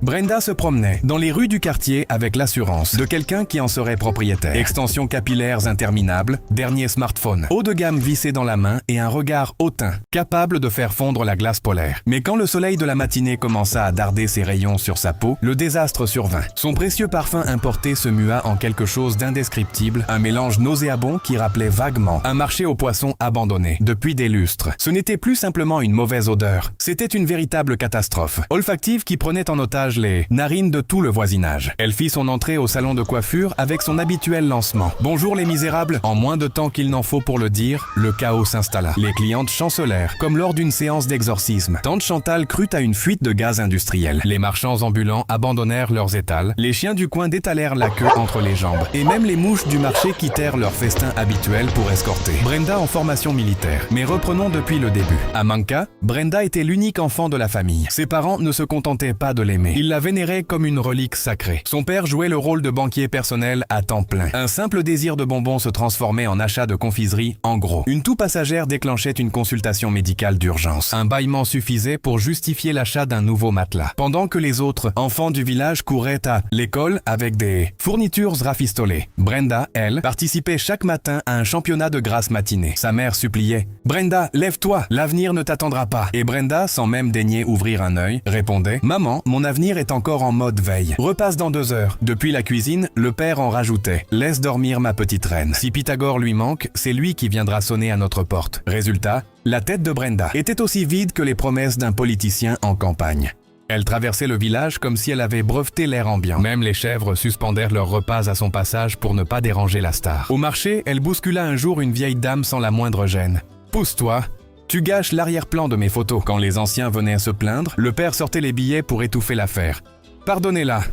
Brenda se promenait dans les rues du quartier avec l'assurance de quelqu'un qui en serait propriétaire. Extensions capillaires interminables, dernier smartphone, haut de gamme vissé dans la main et un regard hautain, capable de faire fondre la glace polaire. Mais quand le soleil de la matinée commença à darder ses rayons sur sa peau, le désastre survint. Son précieux parfum importé se mua en quelque chose d'indescriptible, un mélange nauséabond qui rappelait vaguement un marché aux poissons abandonné depuis des lustres. Ce n'était plus simplement une mauvaise odeur, c'était une véritable catastrophe, olfactive qui prenait en otage les narines de tout le voisinage. Elle fit son entrée au salon de coiffure avec son habituel lancement. « Bonjour les misérables !» En moins de temps qu'il n'en faut pour le dire, le chaos s'installa. Les clientes chancelèrent, comme lors d'une séance d'exorcisme. Tante Chantal crut à une fuite de gaz industriel. Les marchands ambulants abandonnèrent leurs étals, les chiens du coin détalèrent la queue entre les jambes, et même les mouches du marché quittèrent leur festin habituel pour escorter Brenda en formation militaire. Mais reprenons depuis le début. À Manka, Brenda était l'unique enfant de la famille. Ses parents ne se contentaient pas de l'aimer. Il la vénérait comme une relique sacrée. Son père jouait le rôle de banquier personnel à temps plein. Un simple désir de bonbons se transformait en achat de confiserie en gros. Une toux passagère déclenchait une consultation médicale d'urgence. Un bâillement suffisait pour justifier l'achat d'un nouveau matelas. Pendant que les autres enfants du village couraient à l'école avec des fournitures rafistolées, Brenda, elle, participait chaque matin à un championnat de grasse matinée. Sa mère suppliait « Brenda, lève-toi, l'avenir ne t'attendra pas ». Et Brenda, sans même daigner ouvrir un œil, répondait « Maman, mon avenir est encore en mode veille. Repasse dans 2 heures. » Depuis la cuisine, le père en rajoutait « Laisse dormir ma petite reine. Si Pythagore lui manque, c'est lui qui viendra sonner à notre porte. » Résultat, la tête de Brenda était aussi vide que les promesses d'un politicien en campagne. Elle traversait le village comme si elle avait breveté l'air ambiant. Même les chèvres suspendèrent leurs repas à son passage pour ne pas déranger la star. Au marché, elle bouscula un jour une vieille dame sans la moindre gêne. « Pousse-toi !» Tu gâches l'arrière-plan de mes photos. Quand les anciens venaient se plaindre, le père sortait les billets pour étouffer l'affaire. Pardonnez-la.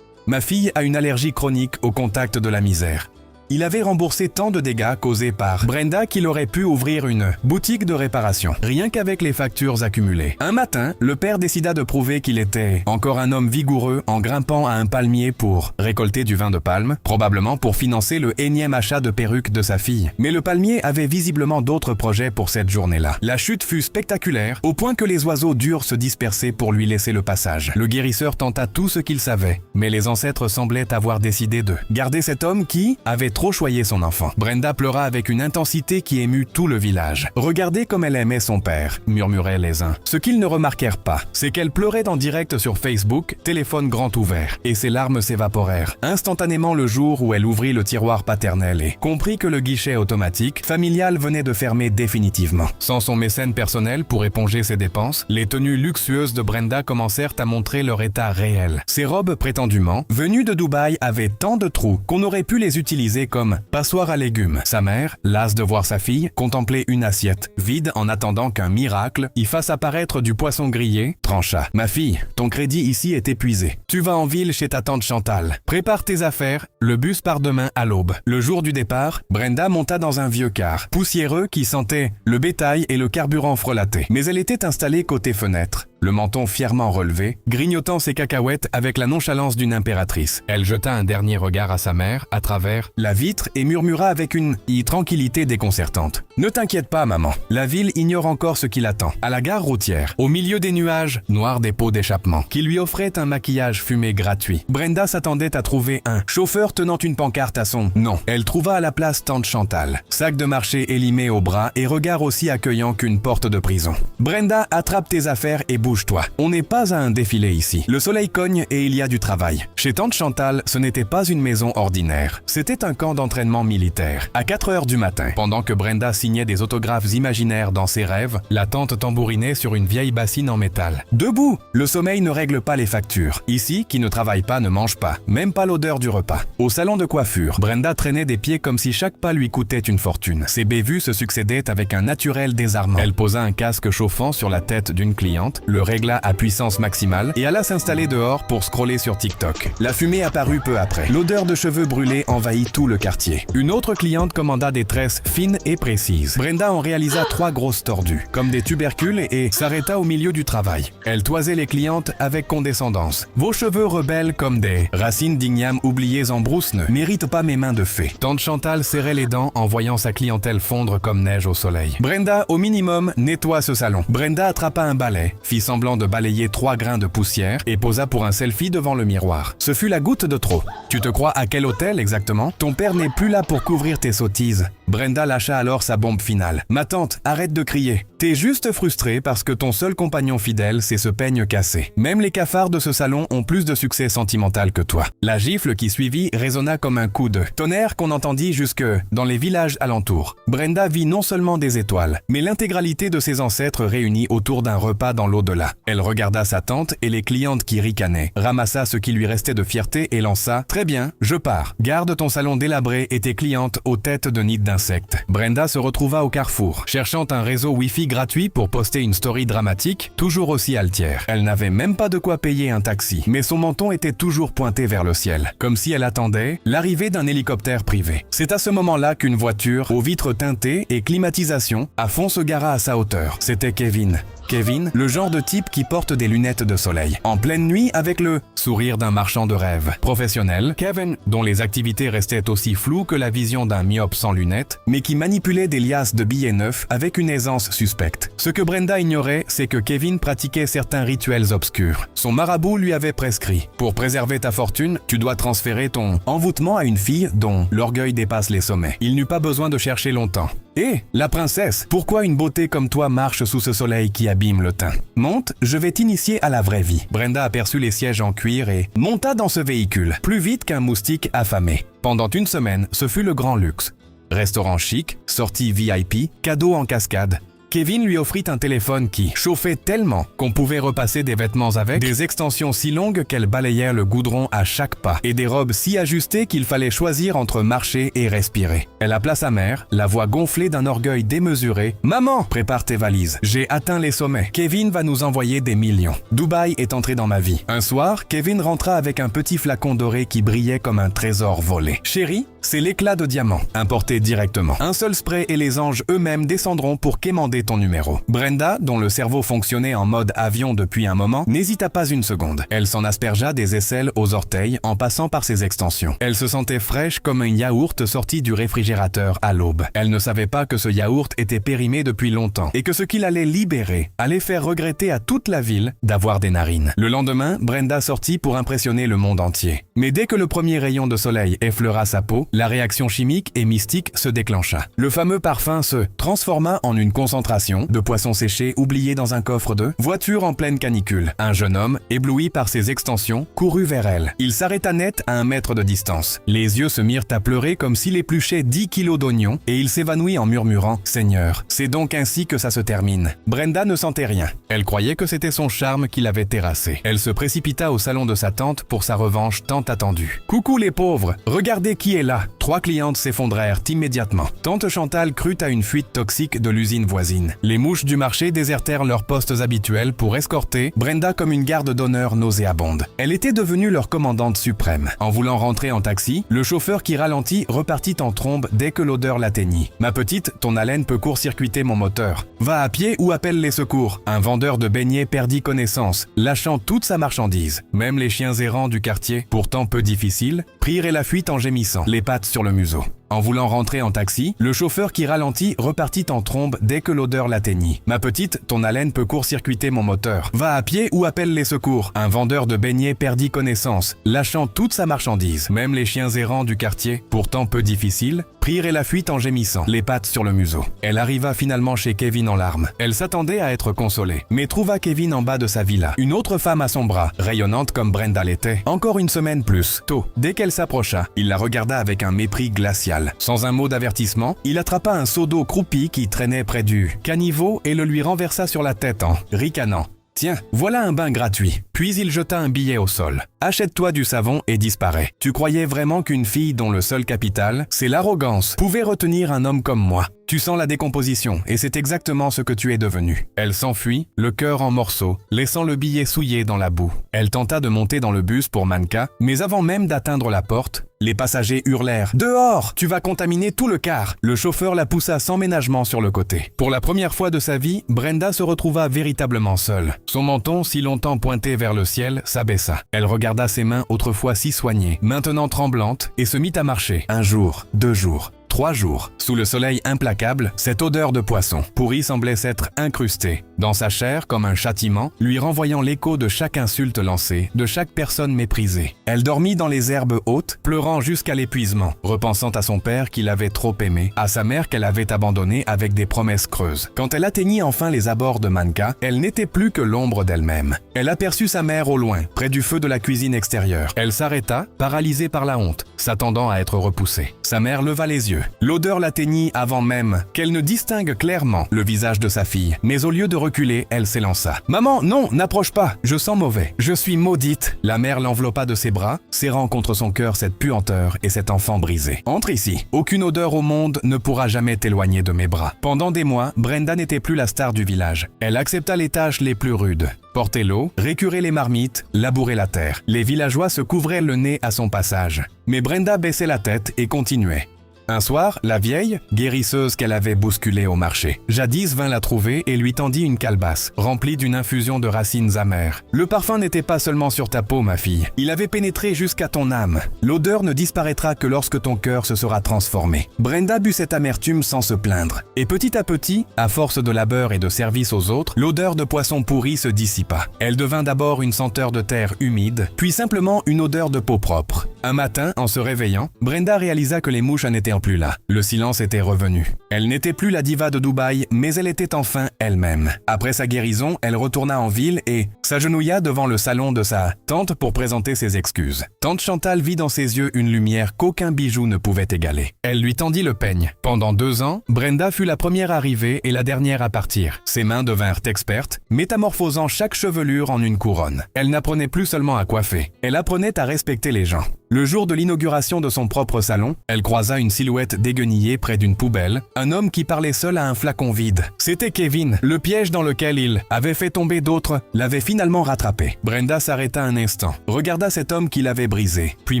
Ma fille a une allergie chronique au contact de la misère. Il avait remboursé tant de dégâts causés par Brenda qu'il aurait pu ouvrir une boutique de réparation, rien qu'avec les factures accumulées. Un matin, le père décida de prouver qu'il était encore un homme vigoureux en grimpant à un palmier pour récolter du vin de palme, probablement pour financer le énième achat de perruques de sa fille. Mais le palmier avait visiblement d'autres projets pour cette journée-là. La chute fut spectaculaire, au point que les oiseaux durent se disperser pour lui laisser le passage. Le guérisseur tenta tout ce qu'il savait, mais les ancêtres semblaient avoir décidé de garder cet homme qui avait trop choyé son enfant. Brenda pleura avec une intensité qui émut tout le village. « Regardez comme elle aimait son père », murmuraient les uns. Ce qu'ils ne remarquèrent pas, c'est qu'elle pleurait en direct sur Facebook, téléphone grand ouvert, et ses larmes s'évaporèrent instantanément le jour où elle ouvrit le tiroir paternel et comprit que le guichet automatique familial venait de fermer définitivement. Sans son mécène personnel pour éponger ses dépenses, les tenues luxueuses de Brenda commencèrent à montrer leur état réel. Ses robes prétendument, venues de Dubaï, avaient tant de trous qu'on aurait pu les utiliser comme passoire à légumes. Sa mère, lasse de voir sa fille, contemplait une assiette, vide en attendant qu'un miracle y fasse apparaître du poisson grillé, trancha. « Ma fille, ton crédit ici est épuisé. Tu vas en ville chez ta tante Chantal. Prépare tes affaires, le bus part demain à l'aube. » Le jour du départ, Brenda monta dans un vieux car, poussiéreux qui sentait le bétail et le carburant frelaté. Mais elle était installée côté fenêtre, le menton fièrement relevé, grignotant ses cacahuètes avec la nonchalance d'une impératrice. Elle jeta un dernier regard à sa mère, à travers la vitre, et murmura avec une tranquillité déconcertante. « Ne t'inquiète pas, maman. La ville ignore encore ce qui l'attend. » À la gare routière, au milieu des nuages, noirs des pots d'échappement, qui lui offraient un maquillage fumé gratuit, Brenda s'attendait à trouver un chauffeur tenant une pancarte à son nom. Elle trouva à la place tante Chantal, sac de marché élimé au bras et regard aussi accueillant qu'une porte de prison. « Brenda, attrape tes affaires et bouge-toi. On n'est pas à un défilé ici. Le soleil cogne et il y a du travail. » Chez tante Chantal, ce n'était pas une maison ordinaire. C'était un camp d'entraînement militaire. À 4 heures du matin, pendant que Brenda signait des autographes imaginaires dans ses rêves, la tante tambourinait sur une vieille bassine en métal. « Debout! Le sommeil ne règle pas les factures. Ici, qui ne travaille pas ne mange pas. Même pas l'odeur du repas. » Au salon de coiffure, Brenda traînait des pieds comme si chaque pas lui coûtait une fortune. Ses bévues se succédaient avec un naturel désarmant. Elle posa un casque chauffant sur la tête d'une cliente, le régla à puissance maximale et alla s'installer dehors pour scroller sur TikTok. La fumée apparut peu après. L'odeur de cheveux brûlés envahit tout le quartier. Une autre cliente commanda des tresses fines et précises. Brenda en réalisa 3 grosses tordues, comme des tubercules, et s'arrêta au milieu du travail. Elle toisait les clientes avec condescendance. « Vos cheveux rebelles comme des racines d'igname oubliées en brousse ne méritent pas mes mains de fée. » Tante Chantal serrait les dents en voyant sa clientèle fondre comme neige au soleil. « Brenda, au minimum, nettoie ce salon. » Brenda attrapa un balai, fit semblant de balayer 3 grains de poussière et posa pour un selfie devant le miroir. Ce fut la goutte de trop. Tu te crois à quel hôtel exactement? Ton père n'est plus là pour couvrir tes sottises. Brenda lâcha alors sa bombe finale. Ma tante, arrête de crier. T'es juste frustrée parce que ton seul compagnon fidèle, c'est ce peigne cassé. Même les cafards de ce salon ont plus de succès sentimental que toi. La gifle qui suivit résonna comme un coup de tonnerre qu'on entendit jusque dans les villages alentours. Brenda vit non seulement des étoiles, mais l'intégralité de ses ancêtres réunis autour d'un repas dans l'au-delà. Elle regarda sa tante et les clientes qui ricanaient, ramassa ce qui lui restait de fierté et lança « Très bien, je pars. Garde ton salon délabré et tes clientes aux têtes de nids d'insectes. » Brenda se retrouva au carrefour, cherchant un réseau Wi-Fi gratuit pour poster une story dramatique, toujours aussi altière. Elle n'avait même pas de quoi payer un taxi, mais son menton était toujours pointé vers le ciel, comme si elle attendait l'arrivée d'un hélicoptère privé. C'est à ce moment-là qu'une voiture, aux vitres teintées et climatisation, à fond se gara à sa hauteur. C'était Kevin. Kevin, le genre de type qui porte des lunettes de soleil. En pleine nuit avec le sourire d'un marchand de rêve. Professionnel, Kevin, dont les activités restaient aussi floues que la vision d'un myope sans lunettes, mais qui manipulait des liasses de billets neufs avec une aisance suspecte. Ce que Brenda ignorait, c'est que Kevin pratiquait certains rituels obscurs. Son marabout lui avait prescrit. Pour préserver ta fortune, tu dois transférer ton envoûtement à une fille dont l'orgueil dépasse les sommets. Il n'eut pas besoin de chercher longtemps. Hé, la princesse, pourquoi une beauté comme toi marche sous ce soleil qui abîme le teint? Monte, je vais t'initier à la vraie vie. Brenda aperçut les sièges en cuir et monta dans ce véhicule, plus vite qu'un moustique affamé. Pendant une semaine, ce fut le grand luxe. Restaurant chic, sortie VIP, cadeaux en cascade. Kevin lui offrit un téléphone qui chauffait tellement qu'on pouvait repasser des vêtements avec, des extensions si longues qu'elles balayèrent le goudron à chaque pas, et des robes si ajustées qu'il fallait choisir entre marcher et respirer. Elle appela sa mère, la voix gonflée d'un orgueil démesuré. « Maman, prépare tes valises. J'ai atteint les sommets. Kevin va nous envoyer des millions. Dubaï est entré dans ma vie. » Un soir, Kevin rentra avec un petit flacon doré qui brillait comme un trésor volé. « Chérie, c'est l'éclat de diamant, importé directement. Un seul spray et les anges eux-mêmes descendront pour quémander ton numéro. » Brenda, dont le cerveau fonctionnait en mode avion depuis un moment, n'hésita pas une seconde. Elle s'en aspergea des aisselles aux orteils en passant par ses extensions. Elle se sentait fraîche comme un yaourt sorti du réfrigérateur à l'aube. Elle ne savait pas que ce yaourt était périmé depuis longtemps et que ce qu'il allait libérer allait faire regretter à toute la ville d'avoir des narines. Le lendemain, Brenda sortit pour impressionner le monde entier. Mais dès que le premier rayon de soleil effleura sa peau, la réaction chimique et mystique se déclencha. Le fameux parfum se transforma en une concentration de poissons séchés oubliés dans un coffre de voiture en pleine canicule. Un jeune homme, ébloui par ses extensions, courut vers elle. Il s'arrêta net à 1 mètre de distance. Les yeux se mirent à pleurer comme s'il épluchait 10 kilos d'oignons et il s'évanouit en murmurant « Seigneur, c'est donc ainsi que ça se termine. » Brenda ne sentait rien. Elle croyait que c'était son charme qui l'avait terrassée. Elle se précipita au salon de sa tante pour sa revanche tant attendue. « Coucou les pauvres, regardez qui est là !» 3 clientes s'effondrèrent immédiatement. Tante Chantal crut à une fuite toxique de l'usine voisine. Les mouches du marché désertèrent leurs postes habituels pour escorter Brenda comme une garde d'honneur nauséabonde. Elle était devenue leur commandante suprême. En voulant rentrer en taxi, le chauffeur qui ralentit repartit en trombe dès que l'odeur l'atteignit. « Ma petite, ton haleine peut court-circuiter mon moteur. Va à pied ou appelle les secours. » Un vendeur de beignets perdit connaissance, lâchant toute sa marchandise. Même les chiens errants du quartier, pourtant peu difficiles, prirent la fuite en gémissant, les pattes sur le museau. En voulant rentrer en taxi, le chauffeur qui ralentit repartit en trombe dès que l'odeur l'atteignit. « Ma petite, ton haleine peut court-circuiter mon moteur. Va à pied ou appelle les secours. » Un vendeur de beignets perdit connaissance, lâchant toute sa marchandise. Même les chiens errants du quartier, pourtant peu difficiles, prirent la fuite en gémissant, les pattes sur le museau. Elle arriva finalement chez Kevin en larmes. Elle s'attendait à être consolée, mais trouva Kevin en bas de sa villa. Une autre femme à son bras, rayonnante comme Brenda l'était. Encore une semaine plus tôt, dès qu'elle s'approcha, il la regarda avec un mépris glacial. Sans un mot d'avertissement, il attrapa un seau d'eau croupi qui traînait près du caniveau et le lui renversa sur la tête en ricanant. « Tiens, voilà un bain gratuit. » Puis il jeta un billet au sol. « Achète-toi du savon et disparais. Tu croyais vraiment qu'une fille dont le seul capital, c'est l'arrogance, pouvait retenir un homme comme moi. Tu sens la décomposition et c'est exactement ce que tu es devenu. » Elle s'enfuit, le cœur en morceaux, laissant le billet souillé dans la boue. Elle tenta de monter dans le bus pour Manka, mais avant même d'atteindre la porte, les passagers hurlèrent « Dehors! Tu vas contaminer tout le car !» Le chauffeur la poussa sans ménagement sur le côté. Pour la première fois de sa vie, Brenda se retrouva véritablement seule. Son menton, si longtemps pointé vers le ciel, s'abaissa. Elle regarda ses mains autrefois si soignées, maintenant tremblantes, et se mit à marcher. 1 jour, 2 jours, 3 jours. Sous le soleil implacable, cette odeur de poisson pourri semblait s'être incrustée dans sa chair comme un châtiment, lui renvoyant l'écho de chaque insulte lancée, de chaque personne méprisée. Elle dormit dans les herbes hautes, pleurant jusqu'à l'épuisement, repensant à son père qu'il avait trop aimé, à sa mère qu'elle avait abandonnée avec des promesses creuses. Quand elle atteignit enfin les abords de Manka, elle n'était plus que l'ombre d'elle-même. Elle aperçut sa mère au loin, près du feu de la cuisine extérieure. Elle s'arrêta, paralysée par la honte, s'attendant à être repoussée. Sa mère leva les yeux. L'odeur l'atteignit avant même qu'elle ne distingue clairement le visage de sa fille. Mais au lieu de reculer, elle s'élança. « Maman, non, n'approche pas, je sens mauvais. Je suis maudite. » La mère l'enveloppa de ses bras, serrant contre son cœur cette puanteur et cet enfant brisé. « Entre ici. Aucune odeur au monde ne pourra jamais t'éloigner de mes bras. » Pendant des mois, Brenda n'était plus la star du village. Elle accepta les tâches les plus rudes. Porter l'eau, récurer les marmites, labourer la terre. Les villageois se couvraient le nez à son passage. Mais Brenda baissait la tête et continuait. Un soir, la vieille, guérisseuse qu'elle avait bousculée au marché, jadis vint la trouver et lui tendit une calebasse, remplie d'une infusion de racines amères. « Le parfum n'était pas seulement sur ta peau, ma fille. Il avait pénétré jusqu'à ton âme. L'odeur ne disparaîtra que lorsque ton cœur se sera transformé. » Brenda but cette amertume sans se plaindre. Et petit à petit, à force de labeur et de service aux autres, l'odeur de poisson pourri se dissipa. Elle devint d'abord une senteur de terre humide, puis simplement une odeur de peau propre. Un matin, en se réveillant, Brenda réalisa que les mouches n'étaient plus là. Le silence était revenu. Elle n'était plus la diva de Dubaï, mais elle était enfin elle-même. Après sa guérison, elle retourna en ville et s'agenouilla devant le salon de sa tante pour présenter ses excuses. Tante Chantal vit dans ses yeux une lumière qu'aucun bijou ne pouvait égaler. Elle lui tendit le peigne. Pendant 2 ans, Brenda fut la première arrivée et la dernière à partir. Ses mains devinrent expertes, métamorphosant chaque chevelure en une couronne. Elle n'apprenait plus seulement à coiffer. Elle apprenait à respecter les gens. Le jour de l'inauguration de son propre salon, elle croisa une silhouette déguenillée près d'une poubelle, un homme qui parlait seul à un flacon vide. C'était Kevin, le piège dans lequel il avait fait tomber d'autres l'avait finalement rattrapé. Brenda s'arrêta un instant, regarda cet homme qui l'avait brisé, puis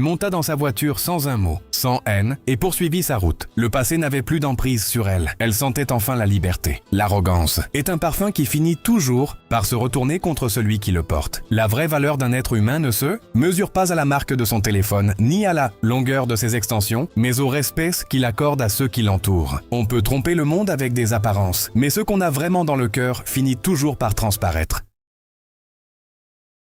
monta dans sa voiture sans un mot, sans haine, et poursuivit sa route. Le passé n'avait plus d'emprise sur elle. Elle sentait enfin la liberté. L'arrogance est un parfum qui finit toujours par se retourner contre celui qui le porte. La vraie valeur d'un être humain ne se mesure pas à la marque de son téléphone, ni à la longueur de ses extensions, mais au respect qu'il accorde à ceux qui l'entourent. On peut tromper le monde avec des apparences, mais ce qu'on a vraiment dans le cœur finit toujours par transparaître.